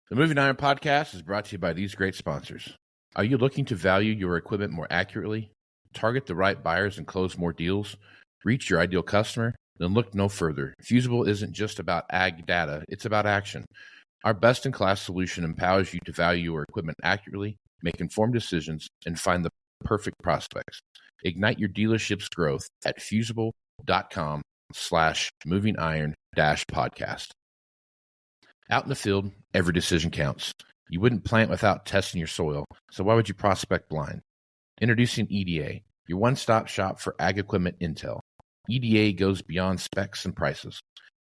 The Moving Iron Podcast is brought to you by these great sponsors. Are you looking to value your equipment more accurately, target the right buyers and close more deals, reach your ideal customer? Then look no further. Fusible isn't just about ag data, it's about action. Our best-in-class solution empowers you to value your equipment accurately, make informed decisions, and find the perfect prospects. Ignite your dealership's growth at fusible.com/movingiron-podcast. Out in the field, every decision counts. You wouldn't plant without testing your soil, so why would you prospect blind? Introducing EDA, your one-stop shop for ag equipment intel. EDA goes beyond specs and prices.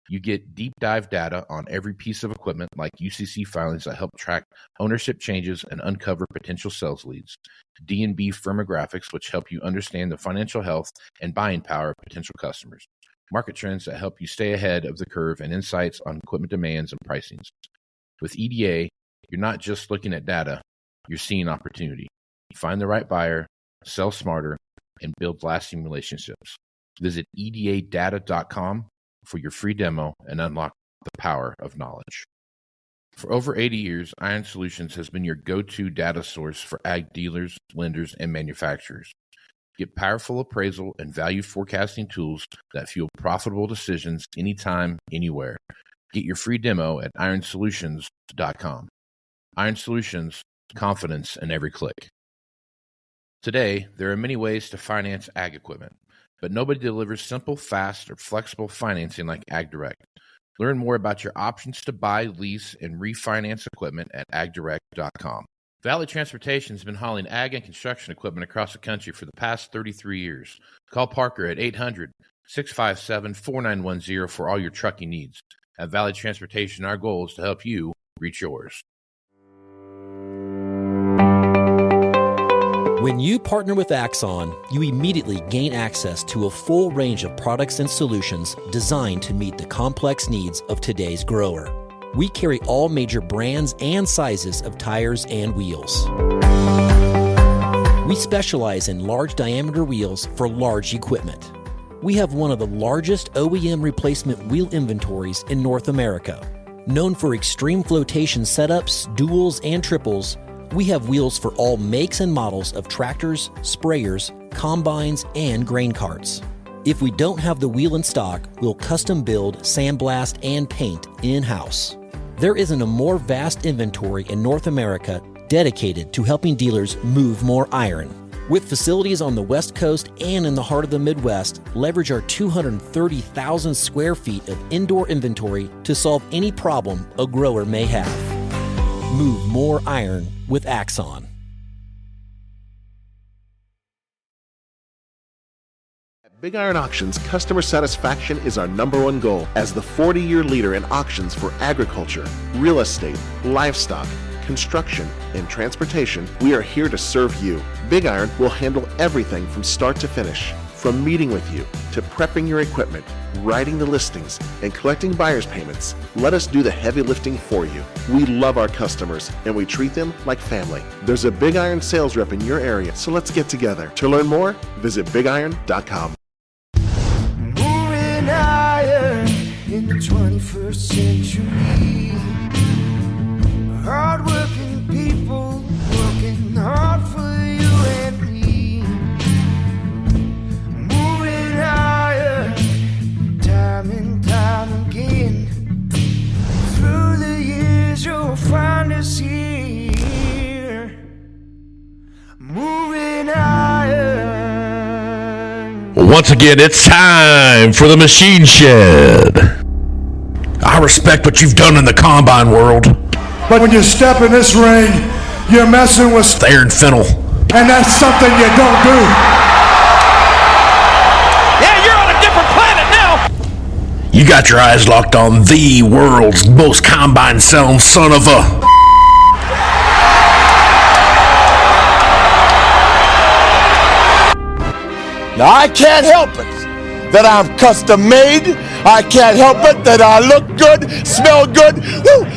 You get deep dive data on every piece of equipment like UCC filings that help track ownership changes and uncover potential sales leads. D&B firmographics, which help you understand the financial health and buying power of potential customers. Market trends that help you stay ahead of the curve, and insights on equipment demands and pricings. With EDA, you're not just looking at data, you're seeing opportunity. Find the right buyer, sell smarter, and build lasting relationships. Visit edadata.com for your free demo and unlock the power of knowledge. For over 80 years, Iron Solutions has been your go-to data source for ag dealers, lenders, and manufacturers. Get powerful appraisal and value forecasting tools that fuel profitable decisions anytime, anywhere. Get your free demo at ironsolutions.com. Iron Solutions, confidence in every click. Today, there are many ways to finance ag equipment, but nobody delivers simple, fast, or flexible financing like AgDirect. Learn more about your options to buy, lease, and refinance equipment at agdirect.com. Valley Transportation has been hauling ag and construction equipment across the country for the past 33 years. Call Parker at 800-657-4910 for all your trucking needs. At Valley Transportation, our goal is to help you reach yours. When you partner with Axon, you immediately gain access to a full range of products and solutions designed to meet the complex needs of today's grower. We carry all major brands and sizes of tires and wheels. We specialize in large diameter wheels for large equipment. We have one of the largest OEM replacement wheel inventories in North America. Known for extreme flotation setups, duals, and triples, we have wheels for all makes and models of tractors, sprayers, combines, and grain carts. If we don't have the wheel in stock, we'll custom build, sandblast, and paint in-house. There isn't a more vast inventory in North America dedicated to helping dealers move more iron. With facilities on the West Coast and in the heart of the Midwest, leverage our 230,000 square feet of indoor inventory to solve any problem a grower may have. Move more iron with Axon. At Big Iron Auctions, customer satisfaction is our #1 goal. As the 40-year leader in auctions for agriculture, real estate, livestock, construction, and transportation, we are here to serve you. Big Iron will handle everything from start to finish. From meeting with you, to prepping your equipment, writing the listings, and collecting buyer's payments, let us do the heavy lifting for you. We love our customers, and we treat them like family. There's a Big Iron sales rep in your area, so let's get together. To learn more, visit bigiron.com. Moving iron in the 21st century. Hard-working people working hard for you and me. Moving iron, time and time again. Through the years you'll find us here. Moving iron. Once again, it's time for the Machine Shed. I respect what you've done in the combine world. But when you step in this ring, you're messing with Thayer and Fennel. And that's something you don't do. Yeah, you're on a different planet now. You got your eyes locked on the world's most combine selling son of a... Now I can't help it that I'm custom made. I can't help it that I look good, smell good,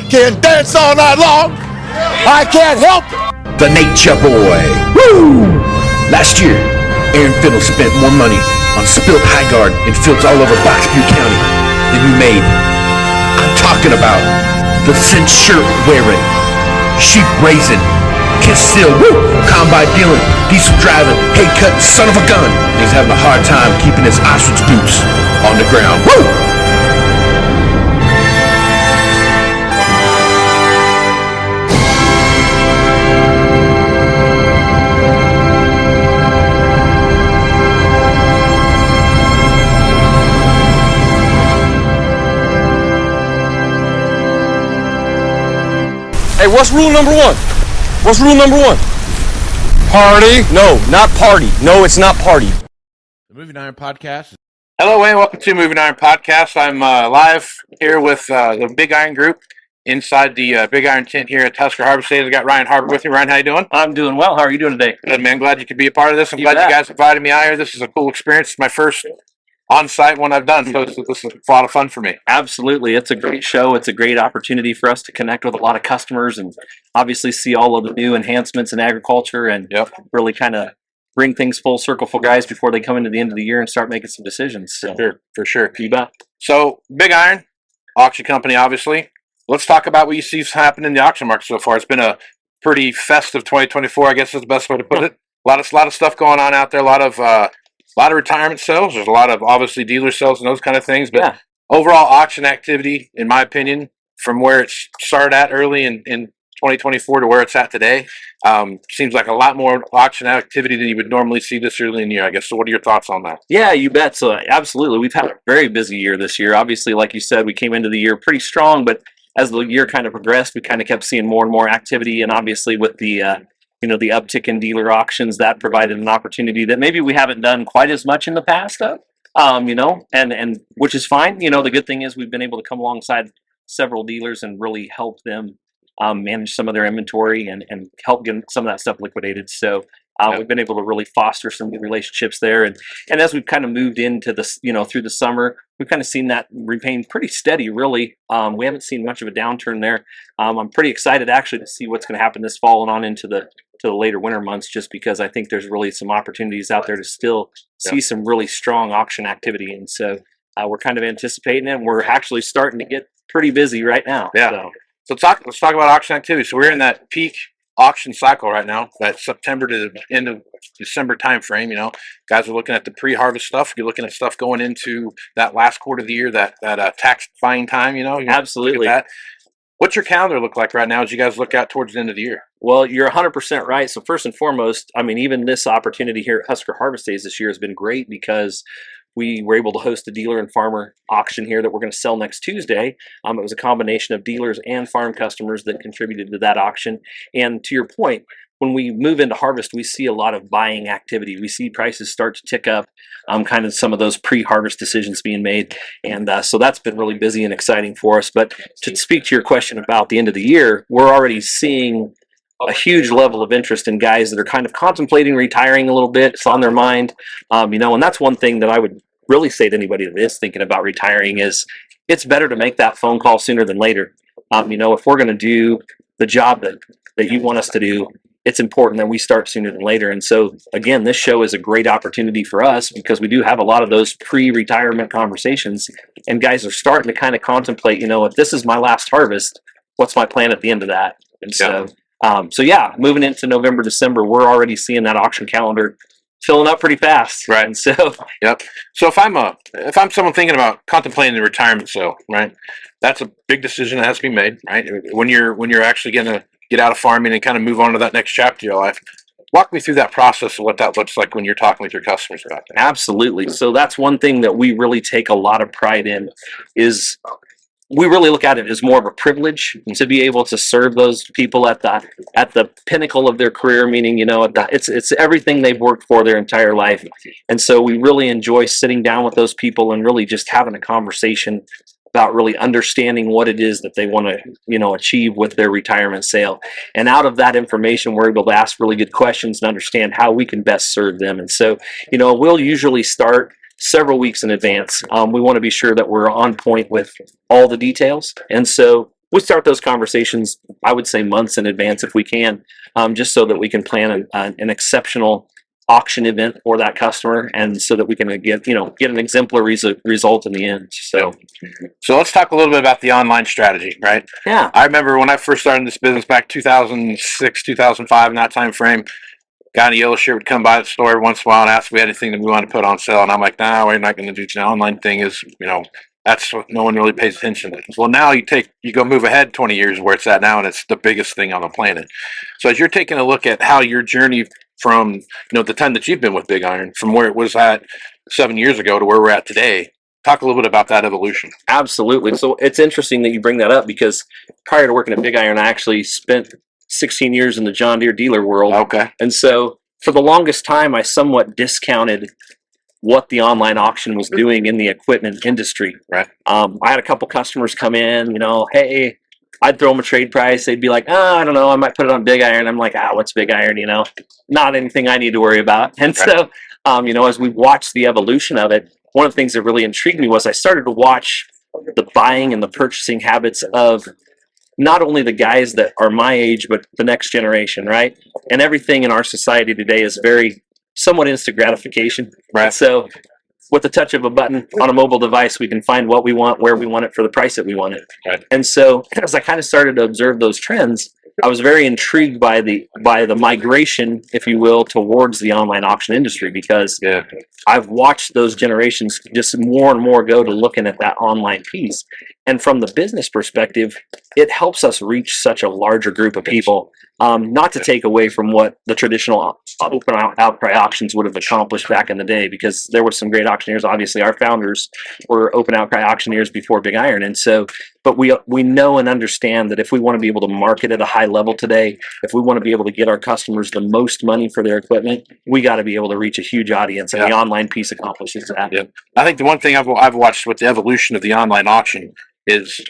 can dance all night long. I can't help it. The Nature Boy. Woo! Last year, Aaron Fennel spent more money on spilled high guard in fields all over Box Butte County than you made. I'm talking about the cinch shirt wearing, sheep raising, kiss still, woo, combine dealing, diesel driving, hay cutting, son of a gun. He's having a hard time keeping his ostrich boots on the ground. Woo! Hey, what's rule number one? What's rule number one? Party. No, not party. No, it's not party. The Moving Iron Podcast. Hello, and welcome to Moving Iron Podcast. I'm live here with the Big Iron Group inside the Big Iron tent here at Tusker Harbor State. I got Ryan Harbor with me. Ryan, how you doing? I'm doing well. How are you doing today? Good, man. Glad you could be a part of this. I'm You glad bet. you guys invited me out here. This is a cool experience. It's my first on-site one I've done, so this is a lot of fun for me. Absolutely. It's a great show. It's a great opportunity for us to connect with a lot of customers and obviously see all of the new enhancements in agriculture and really kind of bring things full circle for guys before they come into the end of the year and start making some decisions. So, For sure. you bet. So, Big Iron, auction company, obviously. Let's talk about what you see happening in the auction market so far. It's been a pretty festive 2024, I guess is the best way to put it. A lot of stuff going on out there. A lot of retirement sales. There's a lot of obviously dealer sales and those kind of things. But overall auction activity, in my opinion, from where it started at early in 2024 to where it's at today, seems like a lot more auction activity than you would normally see this early in the year, I guess. So what are your thoughts on that? Yeah, you bet. So absolutely. We've had a very busy year this year. Obviously, like you said, we came into the year pretty strong, but as the year kind of progressed, we kind of kept seeing more and more activity. And obviously with the the uptick in dealer auctions, that provided an opportunity that maybe we haven't done quite as much in the past of, and which is fine. The good thing is we've been able to come alongside several dealers and really help them manage some of their inventory and help get some of that stuff liquidated. So we've been able to really foster some good relationships there. And as we've kind of moved into this, through the summer, we've kind of seen that remain pretty steady, really. We haven't seen much of a downturn there. I'm pretty excited actually to see what's going to happen this fall and on into the later winter months, just because I think there's really some opportunities out there to still see some really strong auction activity. And so we're kind of anticipating it, and we're actually starting to get pretty busy right now. Yeah. So let's talk about auction activity. So we're in that peak auction cycle right now, that September to the end of December time frame. Guys are looking at the pre-harvest stuff. You're looking at stuff going into that last quarter of the year, that tax buying time. Absolutely. Look at that. What's your calendar look like right now as you guys look out towards the end of the year? Well, you're 100% right. So first and foremost, even this opportunity here at Husker Harvest Days this year has been great because we were able to host a dealer and farmer auction here that we're going to sell next Tuesday. It was a combination of dealers and farm customers that contributed to that auction. And to your point, when we move into harvest, we see a lot of buying activity. We see prices start to tick up, kind of some of those pre-harvest decisions being made. And so that's been really busy and exciting for us. But to speak to your question about the end of the year, we're already seeing a huge level of interest in guys that are kind of contemplating retiring a little bit. It's on their mind, and that's one thing that I would really say to anybody that is thinking about retiring is it's better to make that phone call sooner than later. If we're going to do the job that you want us to do, it's important that we start sooner than later. And so, again, this show is a great opportunity for us because we do have a lot of those pre-retirement conversations, and guys are starting to kind of contemplate, if this is my last harvest, what's my plan at the end of that? And moving into November, December, we're already seeing that auction calendar filling up pretty fast. Right. And so, So if I'm someone thinking about contemplating the retirement sale, right, that's a big decision that has to be made, right? When you're actually going to get out of farming and kind of move on to that next chapter of your life. Walk me through that process of what that looks like when you're talking with your customers about that. Absolutely. So that's one thing that we really take a lot of pride in is we really look at it as more of a privilege to be able to serve those people at the pinnacle of their career, meaning, it's everything they've worked for their entire life. And so we really enjoy sitting down with those people and really just having a conversation about really understanding what it is that they want to, achieve with their retirement sale. And out of that information, we're able to ask really good questions and understand how we can best serve them. And so, we'll usually start several weeks in advance. We want to be sure that we're on point with all the details. And so we start those conversations, I would say months in advance if we can, just so that we can plan an exceptional auction event for that customer, and so that we can get an exemplary result in the end. So let's talk a little bit about the online strategy, right? Yeah. I remember when I first started in this business back 2006, 2005, in that time frame, guy in a yellow shirt would come by the store every once in a while and ask if we had anything that we wanted to put on sale, and I'm like, nah, we're not going to do the online thing. Is that's what no one really pays attention to. Well, now you go move ahead 20 years where it's at now, and it's the biggest thing on the planet. So as you're taking a look at how your journey from the time that you've been with Big Iron, from where it was at 7 years ago to where we're at today, talk a little bit about that evolution. Absolutely. So it's interesting that you bring that up, because prior to working at Big Iron, I actually spent 16 years in the John Deere dealer world. Okay. And so for the longest time, I somewhat discounted what the online auction was doing in the equipment industry. Right. I had a couple customers come in, hey, I'd throw them a trade price. They'd be like, I don't know, I might put it on Big Iron. I'm like, what's Big Iron? Not anything I need to worry about. And so, as we watched the evolution of it, one of the things that really intrigued me was I started to watch the buying and the purchasing habits of not only the guys that are my age, but the next generation, right? And everything in our society today is very somewhat instant gratification. Right. So with the touch of a button on a mobile device, we can find what we want, where we want it, for the price that we want it. Right. And so as I kind of started to observe those trends, I was very intrigued by the migration, if you will, towards the online auction industry, because I've watched those generations just more and more go to looking at that online piece. And from the business perspective, it helps us reach such a larger group of people. Not to take away from what the traditional open outcry auctions would have accomplished back in the day, because there were some great auctioneers. Obviously, our founders were open outcry auctioneers before Big Iron, and so. But we know and understand that if we want to be able to market at a high level today, if we want to be able to get our customers the most money for their equipment, we got to be able to reach a huge audience, and the online piece accomplishes that. Yeah. I think the one thing I've watched with the evolution of the online auction is,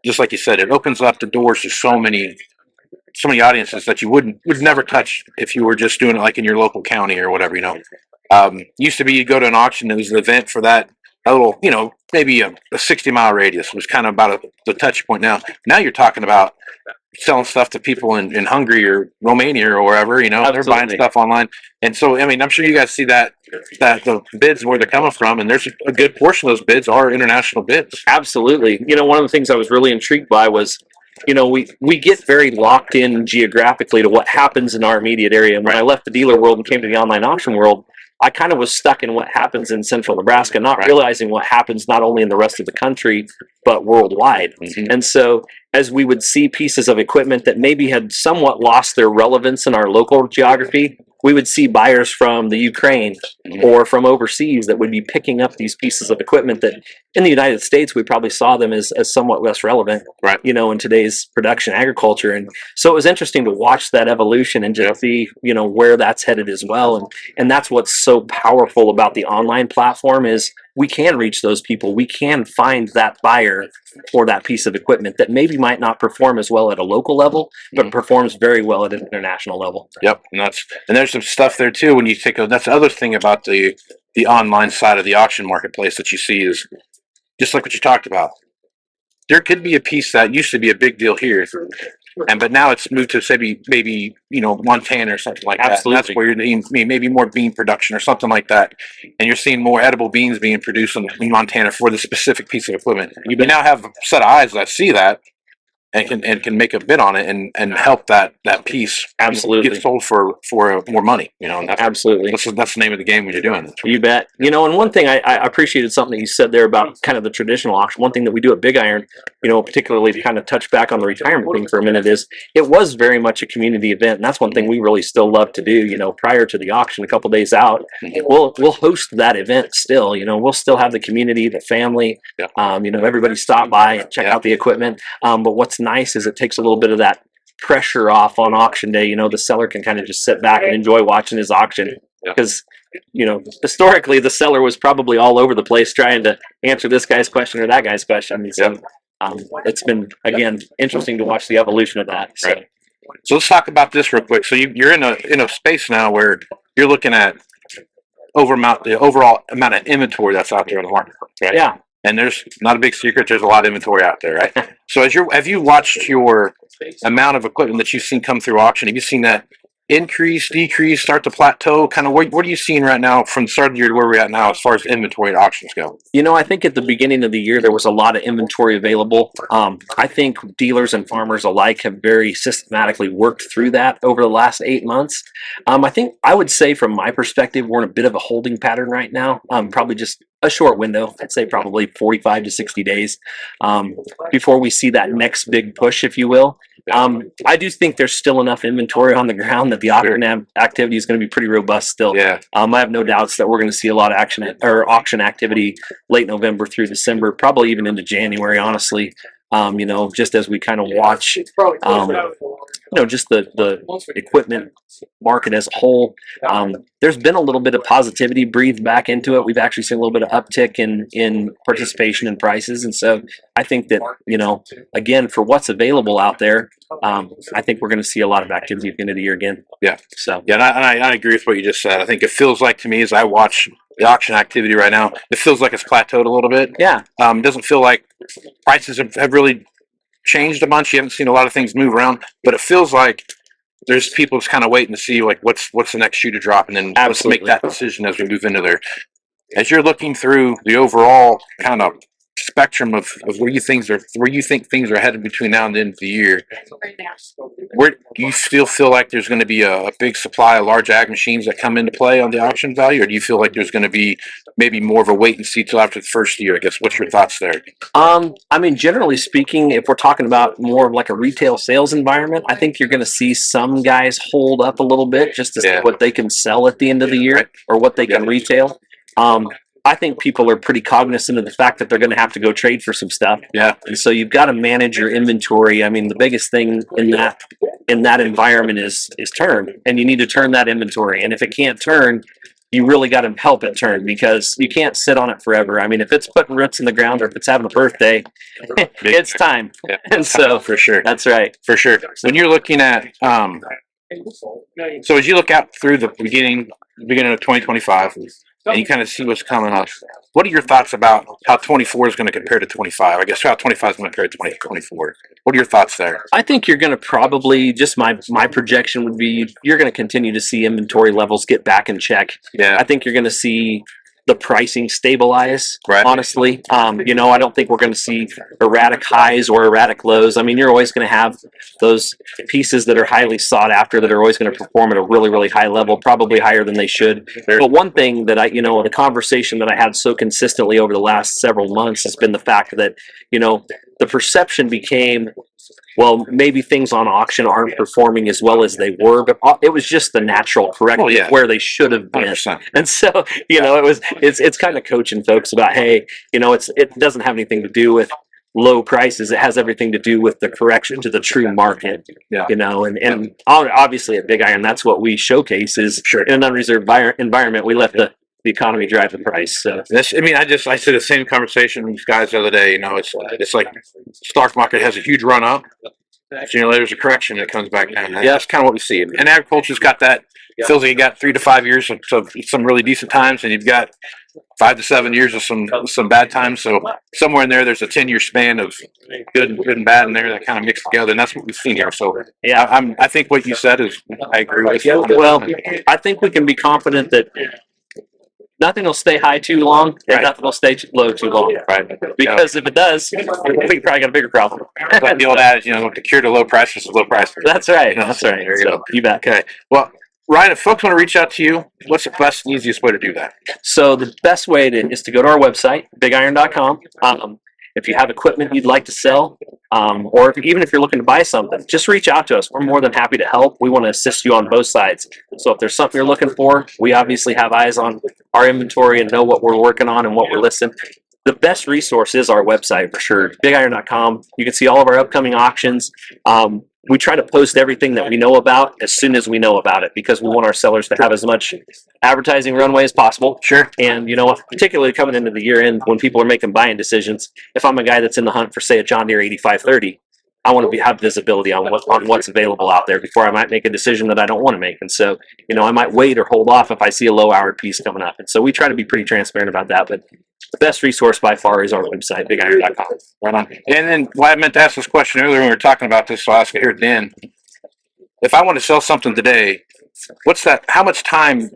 just like you said, it opens up the doors to so many audiences that you would never touch if you were just doing it like in your local county or whatever. Used to be, you go to an auction, it was an event for that, a little, maybe a 60-mile radius was kind of about the touch point. Now you're talking about selling stuff to people in Hungary or Romania or wherever, they're buying stuff online. And so, I'm sure you guys see that the bids where they're coming from, and there's a good portion of those bids are international bids. Absolutely. One of the things I was really intrigued by was, we get very locked in geographically to what happens in our immediate area. And when I left the dealer world and came to the online auction world, I kind of was stuck in what happens in central Nebraska, not realizing what happens not only in the rest of the country, but worldwide. Mm-hmm. And so as we would see pieces of equipment that maybe had somewhat lost their relevance in our local geography, we would see buyers from the Ukraine or from overseas that would be picking up these pieces of equipment that in the United States, we probably saw them as somewhat less relevant, in today's production agriculture. And so it was interesting to watch that evolution and just see, where that's headed as well. And that's what's so powerful about the online platform is we can reach those people. We can find that buyer for that piece of equipment that maybe might not perform as well at a local level, but performs very well at an international level. Yep, and there's some stuff there too. When you that's the other thing about the online side of the auction marketplace that you see is just like what you talked about. There could be a piece that used to be a big deal here, but now it's moved to maybe Montana or something like that. And that's where you're seeing maybe more bean production or something like that, and you're seeing more edible beans being produced in Montana for the specific piece of equipment. You now have a set of eyes that see that and can make a bid on it and help that piece get sold for more money. Absolutely. That's the name of the game when you're doing it. You bet. And one thing I appreciated something that you said there about kind of the traditional auction. One thing that we do at Big Iron, particularly to kind of touch back on the retirement thing for a minute, is it was very much a community event, and that's one thing we really still love to do. Prior to the auction, a couple days out, we'll host that event still. We'll still have the community, the family, everybody stop by and check out the equipment. But what's nice is it takes a little bit of that pressure off on auction day. The seller can kind of just sit back and enjoy watching his auction, because historically the seller was probably all over the place trying to answer this guy's question or that guy's question. So it's been, again, interesting to watch the evolution of that. So. Right. So let's talk about this real quick. So you're in a space now where you're looking at the overall amount of inventory that's out there in the market, right? Yeah. And there's not a big secret. There's a lot of inventory out there, right? So have you watched your amount of equipment that you've seen come through auction? Have you seen that increase, decrease, start to plateau? Kind of what are you seeing right now from the start of the year to where we're at now as far as inventory and auctions go? I think at the beginning of the year there was a lot of inventory available. I think dealers and farmers alike have very systematically worked through that over the last 8 months. I think I would say from my perspective we're in a bit of a holding pattern right now. Probably just a short window. I'd say probably 45 to 60 days before we see that next big push, if you will. I do think there's still enough inventory on the ground that the auction activity is going to be pretty robust still. Yeah. I have no doubts that we're going to see a lot of auction activity late November through December, probably even into January, honestly. Just as we kind of watch, just the equipment market as a whole. There's been a little bit of positivity breathed back into it. We've actually seen a little bit of uptick in participation in prices. And so I think that, again, for what's available out there, I think we're going to see a lot of activity at the end of the year again. Yeah. So, yeah, and I agree with what you just said. I think it feels like to me as I watch the auction activity right now, it feels like it's plateaued a little bit. Yeah. It doesn't feel like prices have really changed a bunch. You haven't seen a lot of things move around, but it feels like there's people just kind of waiting to see like what's the next shoe to drop, and then let's make that decision as we move into there. As you're looking through the overall kind of spectrum of where you think things are headed between now and the end of the year, where do you still feel like there's going to be a big supply of large ag machines that come into play on the auction value, or do you feel like there's going to be maybe more of a wait and see till after the first year? I guess what's your thoughts there? Generally speaking, if we're talking about more of like a retail sales environment, I think you're going to see some guys hold up a little bit just to see what they can sell at the end of the year or what they can retail. I think people are pretty cognizant of the fact that they're going to have to go trade for some stuff. Yeah. And so you've got to manage your inventory. I mean, the biggest thing in that environment is turn, and you need to turn that inventory. And if it can't turn, you really got to help it turn, because you can't sit on it forever. I mean, if it's putting roots in the ground or if it's having a birthday, it's time. Yeah. And so for sure. That's right. For sure. When you're looking at, so as you look out through the beginning of 2025, and you kind of see what's coming up, what are your thoughts about how 24 is going to compare to 25? I guess how 25 is going to compare to 2024. What are your thoughts there? I think you're going to probably, just my projection would be, you're going to continue to see inventory levels get back in check. Yeah. I think you're going to see the pricing stabilize, right. Honestly. I don't think we're going to see erratic highs or erratic lows. I mean, you're always going to have those pieces that are highly sought after that are always going to perform at a really, really high level, probably higher than they should. But one thing that the conversation that I had so consistently over the last several months has been the fact that, the perception became, well, maybe things on auction aren't performing as well as they were, but it was just the natural correction where they should have been. 100%. And so, it's kind of coaching folks about, hey, it doesn't have anything to do with low prices. It has everything to do with the correction to the true market. Yeah. And obviously at Big Iron, that's what we showcase is in an unreserved environment, we let the economy drive the price. So I said the same conversation with these guys the other day. It's like stock market has a huge run up. So, there's a correction that comes back down. That's kind of what we see. And agriculture's got that. It feels like you got 3 to 5 years of some really decent times, and you've got 5 to 7 years of some bad times. So somewhere in there's a 10-year span of good and bad in there that kind of mix together, and that's what we've seen here. So I think what you said is I agree with you. Well, I think we can be confident that nothing will stay high too long, and nothing will stay low too long. Right. Because if it does, we probably got a bigger problem. Like the old adage, the cure to low prices is low prices. That's right. That's right. There you go. You bet. Okay. Well, Ryan, if folks want to reach out to you, what's the best and easiest way to do that? So the best way is to go to our website, bigiron.com. If you have equipment you'd like to sell, or even if you're looking to buy something, just reach out to us. We're more than happy to help. We want to assist you on both sides. So if there's something you're looking for, we obviously have eyes on our inventory and know what we're working on and what we're listing. The best resource is our website for sure, bigiron.com. You can see all of our upcoming auctions. We try to post everything that we know about as soon as we know about it, because we want our sellers to have as much advertising runway as possible. Sure. And, particularly coming into the year end when people are making buying decisions, if I'm a guy that's in the hunt for, say, a John Deere 8530, I want to have visibility on what's available out there before I might make a decision that I don't want to make. And so, I might wait or hold off if I see a low-hour piece coming up. And so we try to be pretty transparent about that. But the best resource by far is our website, bigiron.com. Right on. And then I meant to ask this question earlier when we were talking about this, so I'll ask it here at the end. If I want to sell something today, what's that? How much time?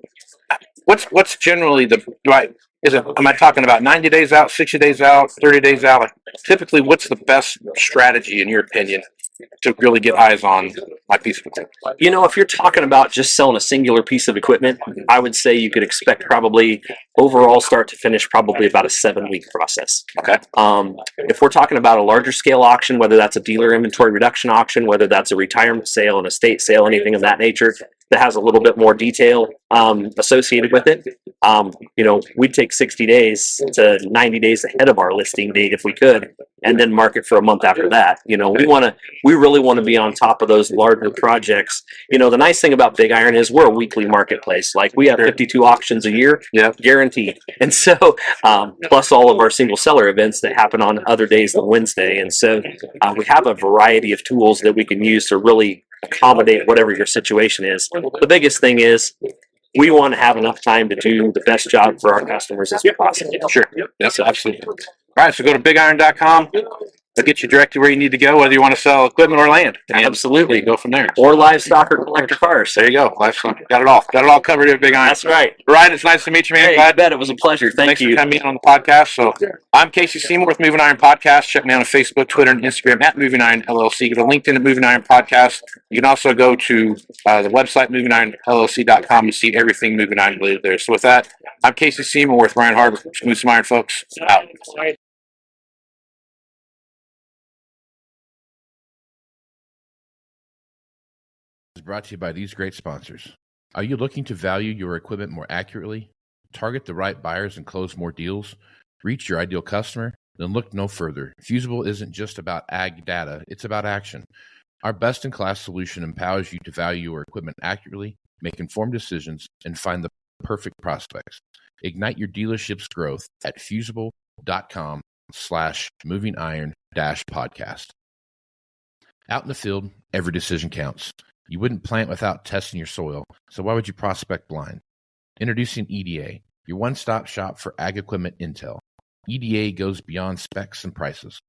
What's generally am I talking about 90 days out, 60 days out, 30 days out? Like, typically, what's the best strategy in your opinion to really get eyes on my piece of equipment? You know, if you're talking about just selling a singular piece of equipment, I would say you could expect probably overall start to finish probably about a 7-week process. Okay. If we're talking about a larger scale auction, whether that's a dealer inventory reduction auction, whether that's a retirement sale, an estate sale, anything of that nature that has a little bit more detail associated with it, you know, we'd take 60 days to 90 days ahead of our listing date if we could, and then market for a month after that. You know, we really want to be on top of those larger projects. You know, the nice thing about Big Iron is we're a weekly marketplace. Like, we have 52 auctions a year, guaranteed. And so, plus all of our single seller events that happen on other days than Wednesday. And so we have a variety of tools that we can use to really accommodate whatever your situation is. The biggest thing is we want to have enough time to do the best job for our customers as we possibly can. Sure. Yes, absolutely. All right, so go to bigiron.com. They'll get you directly where you need to go, whether you want to sell equipment or land. And absolutely. Go from there. Or livestock or collector cars. There you go. Livestock. Got it all. Got it all covered here at Big Iron. That's right. Ryan, it's nice to meet you, man. Hey, Glad. I bet it was a pleasure. Thanks for coming in on the podcast. So I'm Casey Seymour with Moving Iron Podcast. Check me out on Facebook, Twitter, and Instagram at Moving Iron LLC. Go to LinkedIn at Moving Iron Podcast. You can also go to the website, movingironllc.com, and see everything Moving Iron related there. So with that, I'm Casey Seymour with Ryan Harbor. Smooth some iron, folks. Out. Is brought to you by these great sponsors. Are you looking to value your equipment more accurately, target the right buyers and close more deals, reach your ideal customer? Then look no further. Fusible isn't just about ag data, it's about action. Our best-in-class solution empowers you to value your equipment accurately, make informed decisions, and find the perfect prospects. Ignite your dealership's growth at fusible.com/movingiron-podcast. Out in the field, every decision counts. You wouldn't plant without testing your soil, so why would you prospect blind? Introducing EDA, your one-stop shop for ag equipment intel. EDA goes beyond specs and prices.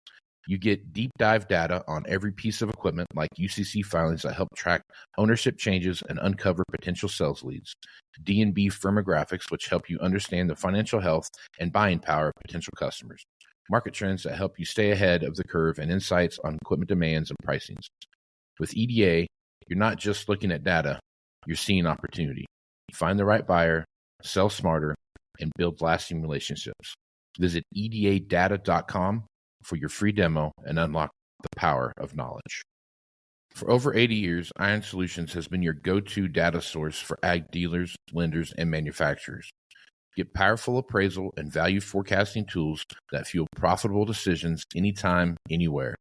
You get deep dive data on every piece of equipment, like UCC filings that help track ownership changes and uncover potential sales leads. D&B firmographics, which help you understand the financial health and buying power of potential customers. Market trends that help you stay ahead of the curve, and insights on equipment demands and pricings. With EDA, you're not just looking at data, you're seeing opportunity. Find the right buyer, sell smarter, and build lasting relationships. Visit edadata.com for your free demo and unlock the power of knowledge. For over 80 years, Iron Solutions has been your go-to data source for ag dealers, lenders, and manufacturers. Get powerful appraisal and value forecasting tools that fuel profitable decisions anytime, anywhere.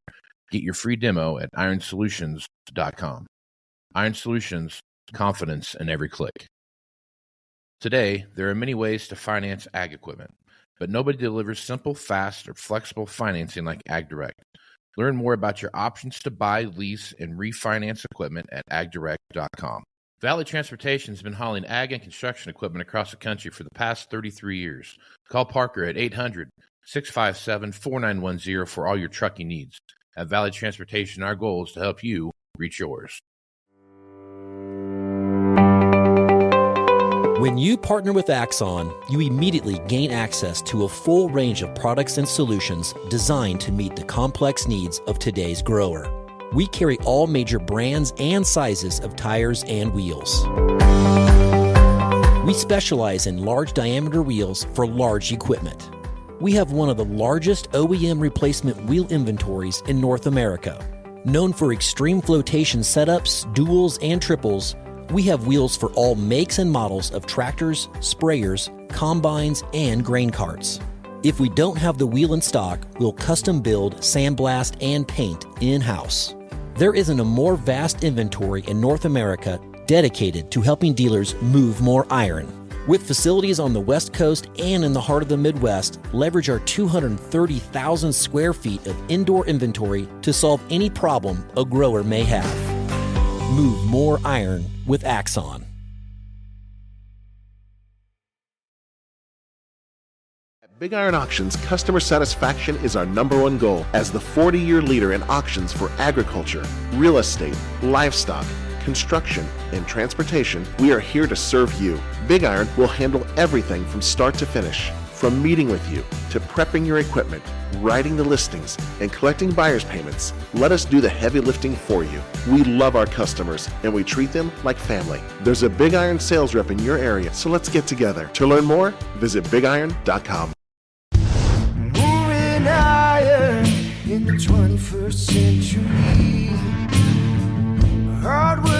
Get your free demo at ironsolutions.com. Iron Solutions, confidence in every click. Today, there are many ways to finance ag equipment, but nobody delivers simple, fast, or flexible financing like AgDirect. Learn more about your options to buy, lease, and refinance equipment at agdirect.com. Valley Transportation has been hauling ag and construction equipment across the country for the past 33 years. Call Parker at 800-657-4910 for all your trucking needs. At Valley Transportation, our goal is to help you reach yours. When you partner with Axon, you immediately gain access to a full range of products and solutions designed to meet the complex needs of today's grower. We carry all major brands and sizes of tires and wheels. We specialize in large diameter wheels for large equipment. We have one of the largest OEM replacement wheel inventories in North America. Known for extreme flotation setups, duals, and triples, we have wheels for all makes and models of tractors, sprayers, combines, and grain carts. If we don't have the wheel in stock, we'll custom build, sandblast, and paint in-house. There isn't a more vast inventory in North America dedicated to helping dealers move more iron. With facilities on the West Coast and in the heart of the Midwest, leverage our 230,000 square feet of indoor inventory to solve any problem a grower may have. Move more iron with Axon. At Big Iron Auctions, customer satisfaction is our #1 goal. As the 40-year leader in auctions for agriculture, real estate, livestock, construction, and transportation, we are here to serve you. Big Iron will handle everything from start to finish. From meeting with you, to prepping your equipment, writing the listings, and collecting buyer's payments, let us do the heavy lifting for you. We love our customers, and we treat them like family. There's a Big Iron sales rep in your area, so let's get together. To learn more, visit bigiron.com. Moving higher in the 21st century. Hard work